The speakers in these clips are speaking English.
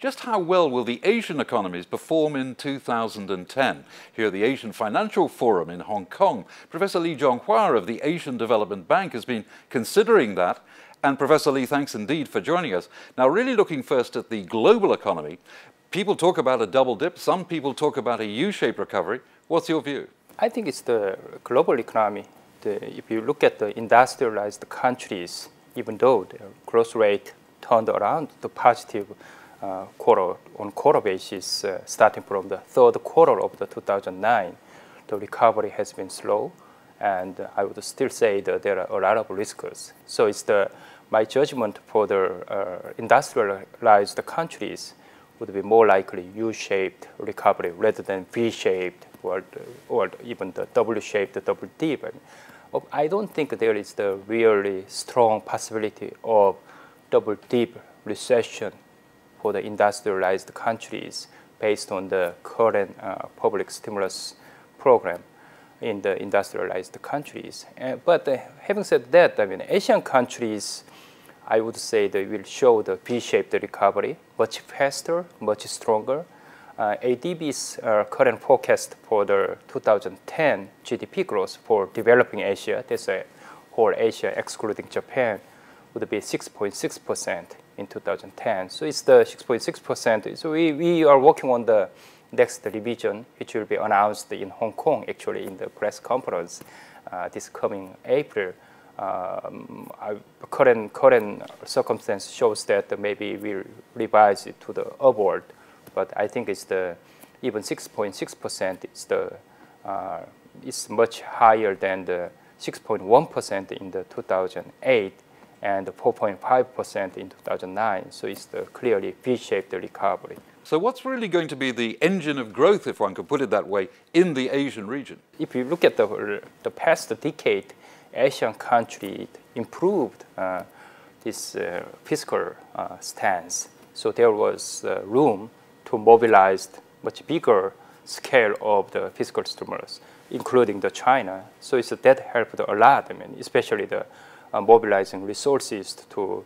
Just how well will the Asian economies perform in 2010? Here at the Asian Financial Forum in Hong Kong, Professor Lee Jong-Wha of the Asian Development Bank has been considering that. And Professor Lee, thanks indeed for joining us. Now, really looking first at the global economy, people talk about a double dip. Some people talk about a U-shaped recovery. What's your view? I think it's the global economy. If you look at the industrialized countries, even though their growth rate turned around to positive quarter-on-quarter basis, starting from the third quarter of the 2009, the recovery has been slow, and I would still say that there are a lot of risks. So it's my judgment for the industrialized countries would be more likely U-shaped recovery rather than V-shaped or even the W-shaped double dip. I don't think there is the really strong possibility of double dip recession for the industrialized countries based on the current public stimulus program in the industrialized countries. But having said that, I mean, Asian countries, I would say they will show the V-shaped recovery much faster, much stronger. ADB's current forecast for the 2010 GDP growth for developing Asia, that's whole Asia excluding Japan, would be 6.6% in 2010. So it's the 6.6%. So we are working on the next revision, which will be announced in Hong Kong, actually, in the press conference this coming April. Current circumstance shows that maybe we'll revise it to the upward, but I think it's even 6.6% is much higher than the 6.1% in the 2008 and 4.5% in 2009. So it's the clearly V-shaped recovery. So what's really going to be the engine of growth, if one could put it that way, in the Asian region? If you look at the past decade, Asian countries improved this fiscal stance. So there was room to mobilize much bigger scale of the fiscal stimulus, including the China. So that helped a lot. I mean, especially the mobilizing resources to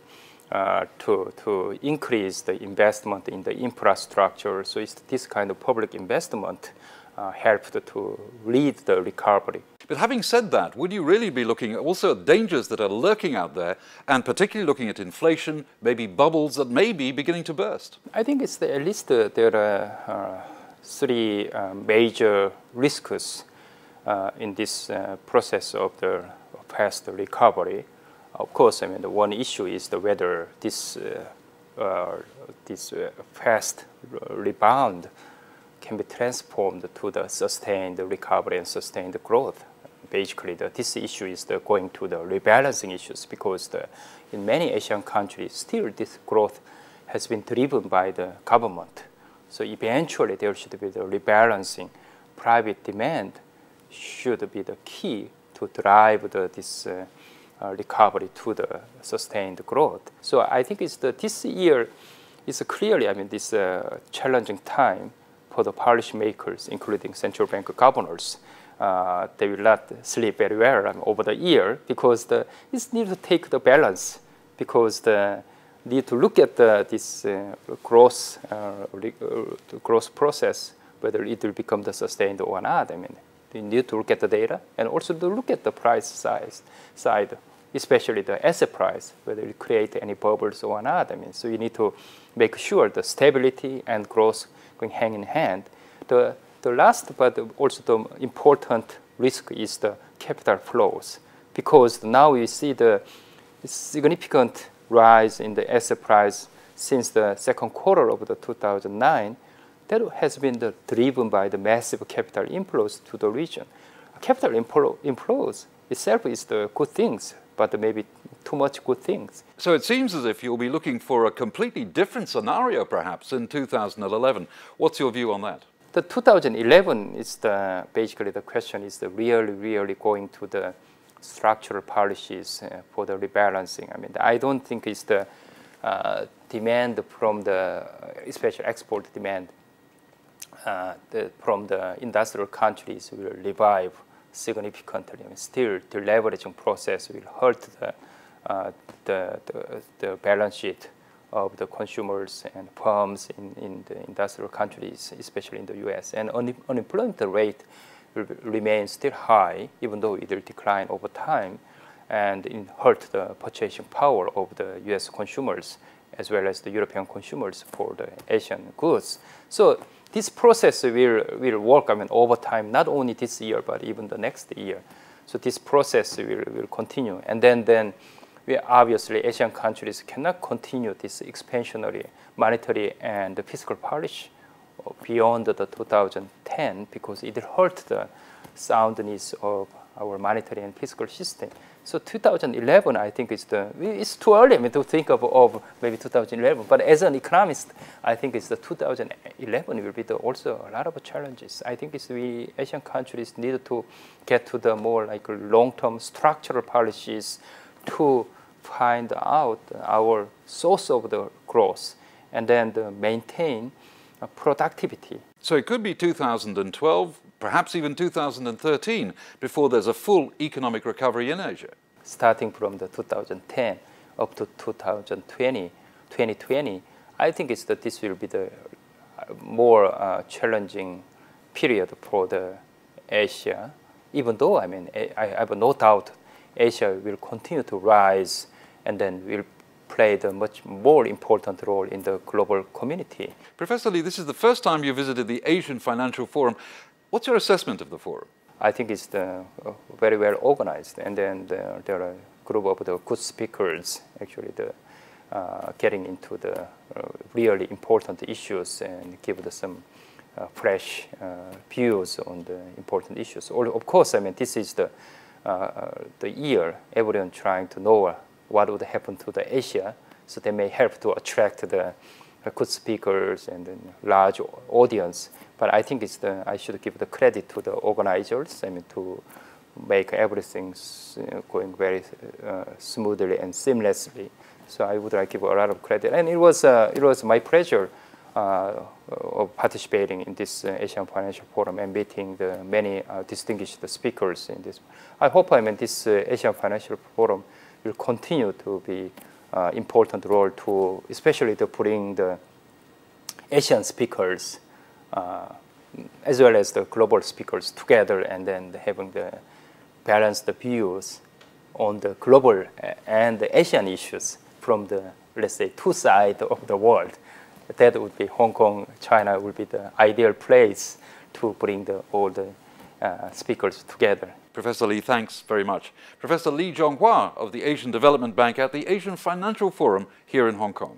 increase the investment in the infrastructure. So this kind of public investment helped to lead the recovery. But having said that, would you really be looking also at dangers that are lurking out there, and particularly looking at inflation, maybe bubbles that may be beginning to burst? I think it's at least there are three major risks in this process of the past recovery. Of course, I mean, the one issue is whether this fast rebound can be transformed to the sustained recovery and sustained growth. Basically, this issue is going to the rebalancing issues, because in many Asian countries, still this growth has been driven by the government. So eventually, there should be the rebalancing. Private demand should be the key to drive this recovery to the sustained growth. So I think this year is clearly, I mean, this challenging time for the policymakers, including central bank governors. They will not sleep very well over the year, because it's need to take the balance, because need to look at this growth process, whether it will become the sustained or not. I mean, you need to look at the data and also to look at the price side, especially the asset price, whether it create any bubbles or not. I mean, so you need to make sure the stability and growth going hand in hand. The last but also the important risk is the capital flows, because now we see the significant rise in the asset price since the second quarter of the 2009. That has been driven by the massive capital inflows to the region. Capital inflows itself is the good things, but maybe too much good things. So it seems as if you'll be looking for a completely different scenario, perhaps, in 2011. What's your view on that? The 2011 is basically the question is really going to the structural policies for the rebalancing. I mean, I don't think it's the demand from especially export demand from the industrial countries will revive significantly. I mean, still, the leveraging process will hurt the balance sheet of the consumers and firms in the industrial countries, especially in the US. And unemployment rate will remain still high, even though it will decline over time, and it hurt the purchasing power of the US consumers as well as the European consumers for the Asian goods. So this process will work, over time, not only this year, but even the next year. So this process will continue. And then obviously, Asian countries cannot continue this expansionary monetary and fiscal policy beyond the 2010 because it hurt the soundness of our monetary and fiscal system. So 2011, I think, it's too early to think of maybe 2011. But as an economist, I think it's the 2011 will be also a lot of challenges. I think we Asian countries need to get to the more like long-term structural policies to find out our source of the growth and then maintain productivity. So it could be 2012, perhaps even 2013, before there's a full economic recovery in Asia. Starting from the 2010 up to 2020, I think this will be the more challenging period for the Asia. Even though I have no doubt Asia will continue to rise and then will play the much more important role in the global community. Professor Lee, this is the first time you visited the Asian Financial Forum. What's your assessment of the forum? I think it's very well organized, and then there are a group of the good speakers actually getting into the really important issues and give some fresh views on the important issues. Of course, this is the year everyone trying to know what would happen to the Asia, so they may help to attract the good speakers and then large audience. But I think I should give the credit to the organizers, to make everything going very smoothly and seamlessly. So I would like to give a lot of credit, and it was my pleasure of participating in this Asian Financial Forum and meeting the many distinguished speakers in this. I hope this Asian Financial Forum will continue to be important role to, especially to bring the Asian speakers as well as the global speakers together, and then having the balanced views on the global and the Asian issues from the, let's say, two sides of the world. That would be Hong Kong, China would be the ideal place to bring all the speakers together. Professor Lee, thanks very much. Professor Lee Jong-Wha of the Asian Development Bank at the Asian Financial Forum here in Hong Kong.